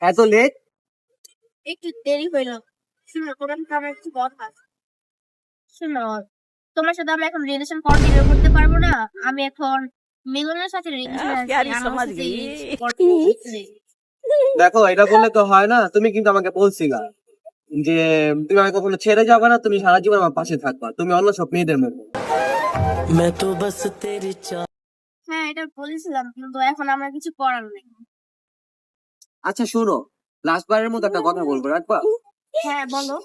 এত লেট? একটু দেরি হইলো। শুনো, তোমার সাথে আমার একটু কথা আছে। শুনো, তোমার সাথে আমি এখন রিলেশন কন্টিনিউ করতে পারবো না। আমি এখন মিলনের সাথে রিলেশনে আছি। प्यारी আর আমার समझ সাথে गई। কন্টিনিউ করতে। দেখো, এটা বললে তো হয় না। তুমি কিন্তু আমাকে বলছিলা যে তুমি আমাকে কখনো ছেড়ে যাবে না, তুমি সারা জীবন আমার পাশে থাকবা, তুমি অন্য সব মেয়েদের মতো। मैं तो बस तेरी হ্যাঁ, এটা বলেছিলাম, কিন্তু এখন আমার কিছু করার নেই। আচ্ছা শোনো, লাস্ট বারের মতো একটা কথা বলবো, রাখবা? হ্যাঁ, বলো।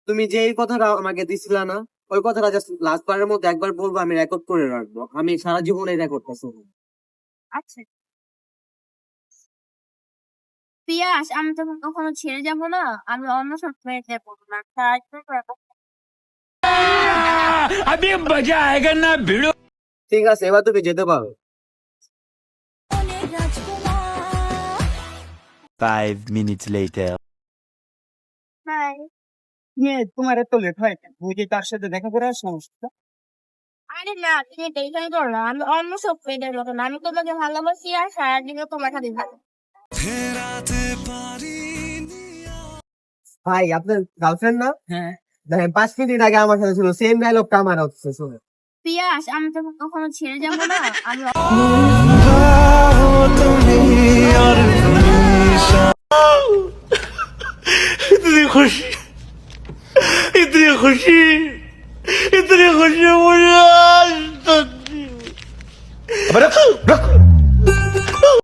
তুমি যে এই কথাটা আমাকে দিছিলা না, ওই কথাটা জাস্ট লাস্ট বারের মধ্যে একবার বলবো, আমি রেকর্ড করে রাখবো। আমি সারা জীবন এই রেকর্ডটা শুনবো। আচ্ছা পিয়াস, আমি তোকে কখনো ছেড়ে যাব না। আমি অন্য সব মেয়েদের বলবো না। তাই তো अभी मजा आएगा ना भिड़ो। ঠিক আছে, এবার তুমি যেতে পারো। 5 minutes later. বাই। তোমার এত লেট হয় কেন? তুমি কি তার সাথে দেখা করে সমস্যা? আরে না, তুমি টেনশন করো না। আমি অন্য সব মেয়েদের মতো না। আমি তোমাকে ভালোবাসি আর সারাদিনও তোমার সাথে থাকবো। ভাই, আপনার গার্লফ্রেন্ড না? হ্যাঁ। দেখেন 5 মিনিট আগে আমার সাথে ছিল, সেম ডায়লগটা আমার হচ্ছে, শুনে। পিয়াস, আমি তোকে কখনো ছেড়ে যাব না। আমি इतनी खुशी, इतनी खुशी, इतनी खुशी मुझे